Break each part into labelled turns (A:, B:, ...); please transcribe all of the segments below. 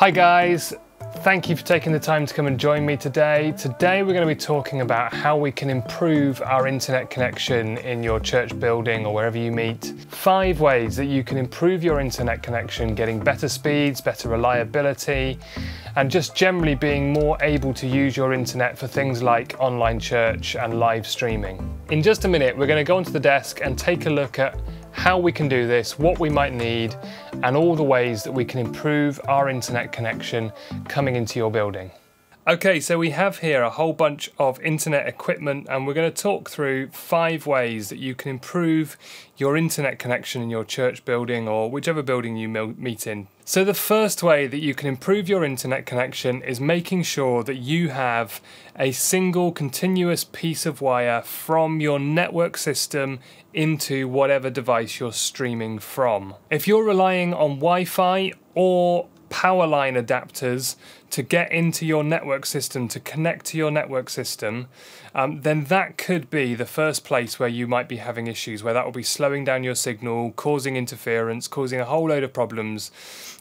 A: Hi guys, thank you for taking the time to come and join me today. Today we're going to be talking about how we can improve our internet connection in your church building or wherever you meet. 5 ways that you can improve your internet connection, getting better speeds, better reliability, and just generally being more able to use your internet for things like online church and live streaming. In just a minute, we're going to go onto the desk and take a look at how we can do this, what we might need, and all the ways that we can improve our internet connection coming into your building. Okay, so we have here a whole bunch of internet equipment, and we're going to talk through 5 ways that you can improve your internet connection in your church building or whichever building you meet in. So the first way that you can improve your internet connection is making sure that you have a single continuous piece of wire from your network system into whatever device you're streaming from. If you're relying on Wi-Fi or power line adapters to get into your network system, to connect to your network system, then that could be the first place where you might be having issues, where that will be slowing down your signal, causing interference, causing a whole load of problems.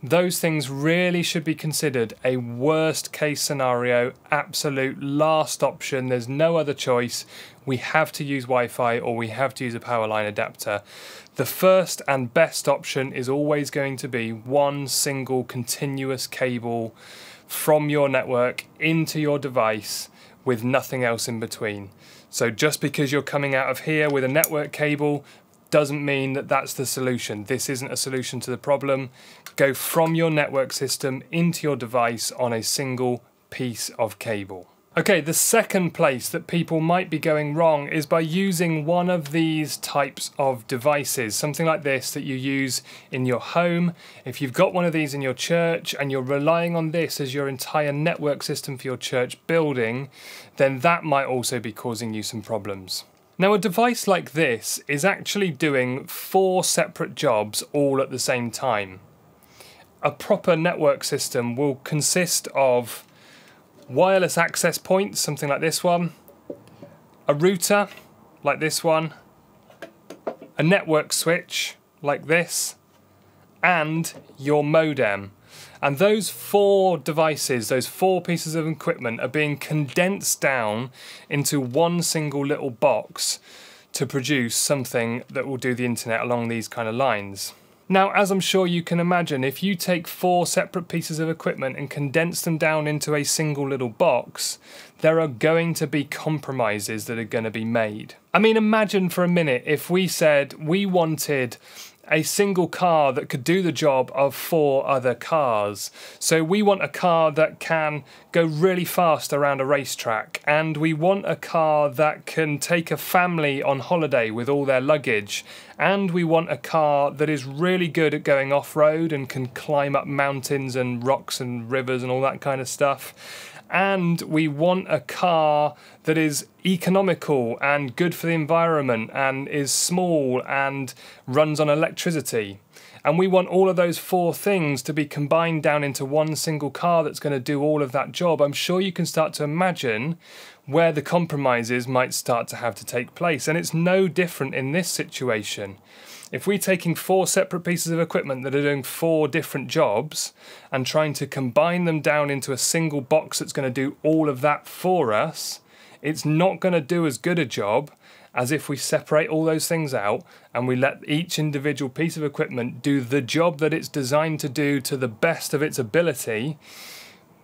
A: Those things really should be considered a worst case scenario, absolute last option. There's no other choice. We have to use Wi-Fi or we have to use a power line adapter. The first and best option is always going to be one single continuous cable from your network into your device with nothing else in between. So just because you're coming out of here with a network cable doesn't mean that that's the solution. This isn't a solution to the problem. Go from your network system into your device on a single piece of cable. Okay, the second place that people might be going wrong is by using one of these types of devices, something like this that you use in your home. If you've got one of these in your church and you're relying on this as your entire network system for your church building, then that might also be causing you some problems. Now, a device like this is actually doing 4 separate jobs all at the same time. A proper network system will consist of wireless access points, something like this one, a router, like this one, a network switch, like this, and your modem. And those 4 devices, those 4 pieces of equipment are being condensed down into one single little box to produce something that will do the internet along these kind of lines. Now, as I'm sure you can imagine, if you take 4 separate pieces of equipment and condense them down into a single little box, there are going to be compromises that are going to be made. I mean, imagine for a minute if we said we wanted a single car that could do the job of 4 other cars. So we want a car that can go really fast around a racetrack, and we want a car that can take a family on holiday with all their luggage, and we want a car that is really good at going off-road and can climb up mountains and rocks and rivers and all that kind of stuff. And we want a car that is economical and good for the environment and is small and runs on electricity. And we want all of those 4 things to be combined down into one single car that's going to do all of that job. I'm sure you can start to imagine where the compromises might start to have to take place. And it's no different in this situation. If we're taking 4 separate pieces of equipment that are doing 4 different jobs and trying to combine them down into a single box that's going to do all of that for us, it's not going to do as good a job as if we separate all those things out and we let each individual piece of equipment do the job that it's designed to do to the best of its ability.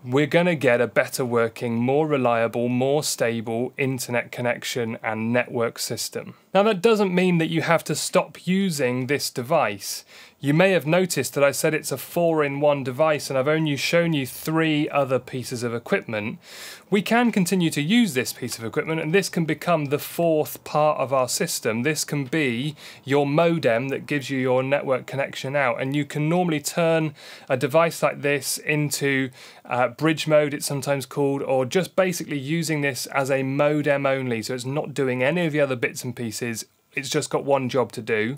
A: We're going to get a better working, more reliable, more stable internet connection and network system. Now, that doesn't mean that you have to stop using this device. You may have noticed that I said it's a 4-in-1 device and I've only shown you 3 other pieces of equipment. We can continue to use this piece of equipment, and this can become the 4th part of our system. This can be your modem that gives you your network connection out, and you can normally turn a device like this into bridge mode, it's sometimes called, or just basically using this as a modem only, so it's not doing any of the other bits and pieces. It's just got one job to do.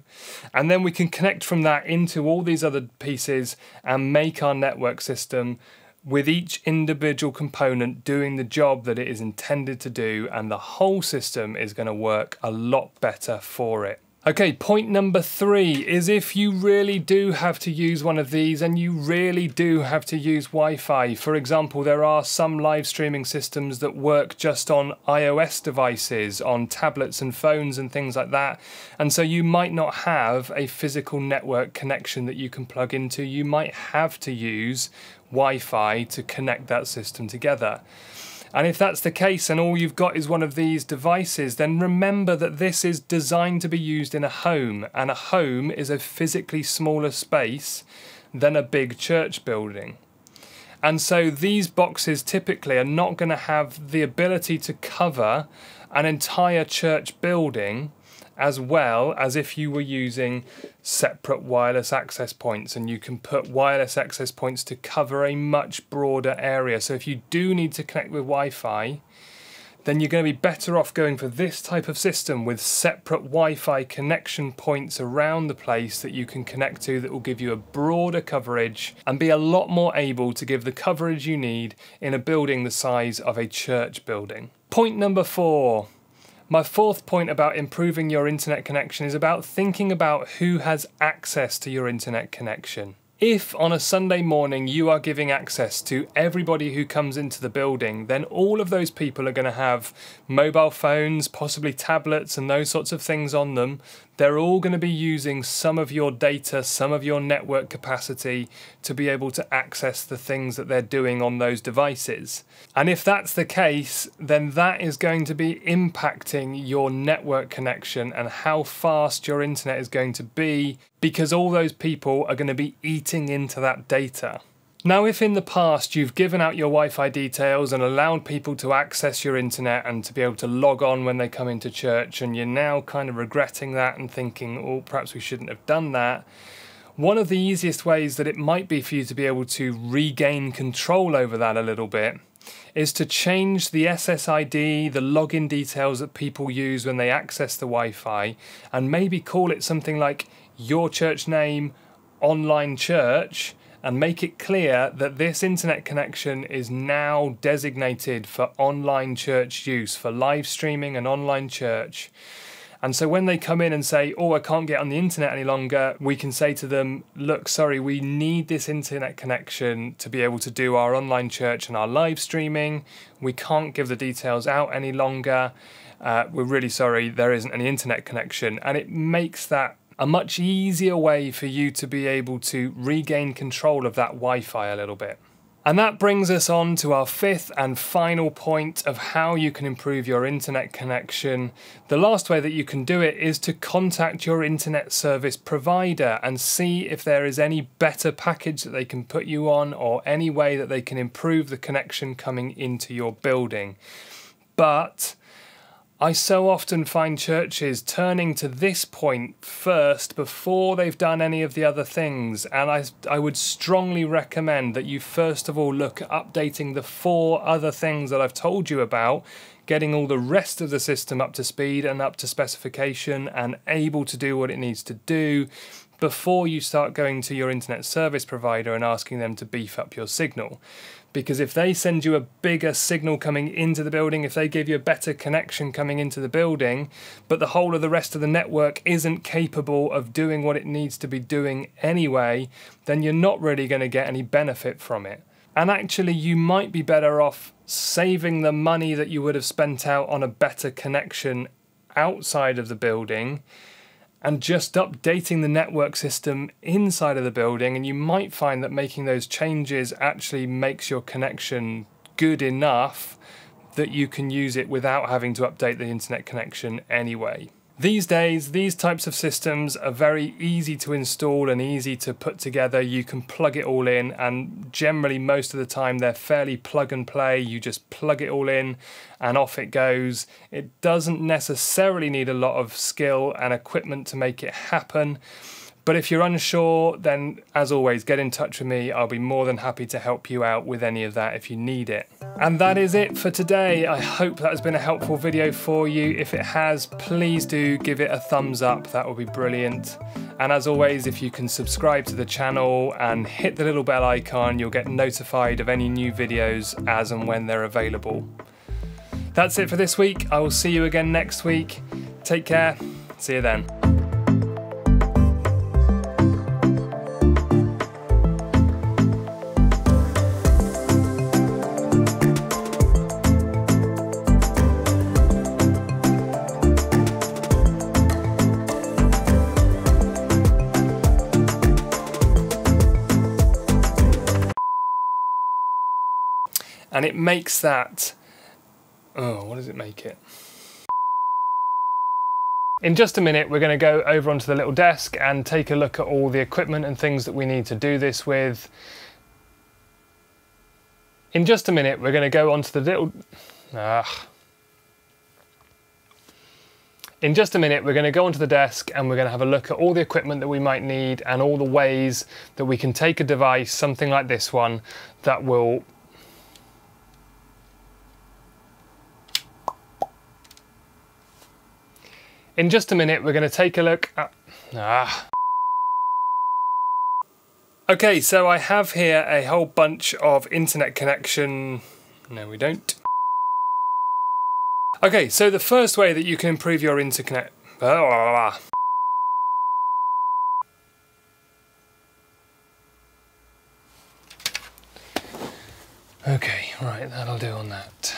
A: And then we can connect from that into all these other pieces and make our network system with each individual component doing the job that it is intended to do, and the whole system is going to work a lot better for it. Okay, point number 3 is if you really do have to use one of these and you really do have to use Wi-Fi. For example, there are some live streaming systems that work just on iOS devices, on tablets and phones and things like that. And so you might not have a physical network connection that you can plug into. You might have to use Wi-Fi to connect that system together. And if that's the case and all you've got is one of these devices, then remember that this is designed to be used in a home, and a home is a physically smaller space than a big church building. And so these boxes typically are not going to have the ability to cover an entire church building as well as if you were using separate wireless access points, and you can put wireless access points to cover a much broader area. So if you do need to connect with Wi-Fi, then you're going to be better off going for this type of system with separate Wi-Fi connection points around the place that you can connect to, that will give you a broader coverage and be a lot more able to give the coverage you need in a building the size of a church building. Point number 4. My 4th point about improving your internet connection is about thinking about who has access to your internet connection. If on a Sunday morning you are giving access to everybody who comes into the building, then all of those people are going to have mobile phones, possibly tablets and those sorts of things on them. They're all going to be using some of your data, some of your network capacity to be able to access the things that they're doing on those devices. And if that's the case, then that is going to be impacting your network connection and how fast your internet is going to be, because all those people are going to be eating into that data. Now, if in the past you've given out your Wi-Fi details and allowed people to access your internet and to be able to log on when they come into church, and you're now kind of regretting that and thinking, oh, perhaps we shouldn't have done that, one of the easiest ways that it might be for you to be able to regain control over that a little bit is to change the SSID, the login details that people use when they access the Wi-Fi, and maybe call it something like your church name online church, and make it clear that this internet connection is now designated for online church use, for live streaming and online church. And so when they come in and say, oh, I can't get on the internet any longer, we can say to them, look, sorry, we need this internet connection to be able to do our online church and our live streaming. We can't give the details out any longer. We're really sorry, there isn't any internet connection. And it makes that a much easier way for you to be able to regain control of that Wi-Fi a little bit. And that brings us on to our 5th and final point of how you can improve your internet connection. The last way that you can do it is to contact your internet service provider and see if there is any better package that they can put you on, or any way that they can improve the connection coming into your building. But I so often find churches turning to this point first before they've done any of the other things, and I would strongly recommend that you first of all look at updating the 4 other things that I've told you about, getting all the rest of the system up to speed and up to specification and able to do what it needs to do, before you start going to your internet service provider and asking them to beef up your signal. Because if they send you a bigger signal coming into the building, if they give you a better connection coming into the building, but the whole of the rest of the network isn't capable of doing what it needs to be doing anyway, then you're not really going to get any benefit from it. And actually, you might be better off saving the money that you would have spent out on a better connection outside of the building and just updating the network system inside of the building, and you might find that making those changes actually makes your connection good enough that you can use it without having to update the internet connection anyway. These days, these types of systems are very easy to install and easy to put together. You can plug it all in, and generally most of the time they're fairly plug and play. You just plug it all in and off it goes. It doesn't necessarily need a lot of skill and equipment to make it happen. But if you're unsure, then as always, get in touch with me. I'll be more than happy to help you out with any of that if you need it. And that is it for today. I hope that has been a helpful video for you. If it has, please do give it a thumbs up. That would be brilliant. And as always, if you can subscribe to the channel and hit the little bell icon, you'll get notified of any new videos as and when they're available. That's it for this week. I will see you again next week. Take care. See you then. and it makes that, oh, what does it make it? In just a minute, we're going to go over onto the little desk and take a look at all the equipment and things that we need to do this with. In just a minute, we're going to go onto the little... In just a minute, we're going to go onto the desk and we're going to have a look at all the equipment that we might need and all the ways that we can take a device, something like this one, that will... In just a minute, we're going to take a look at... Okay, so I have here a whole bunch of internet connection... No, we don't. Okay, so the first way that you can improve your interconnect... Okay, right, that'll do on that.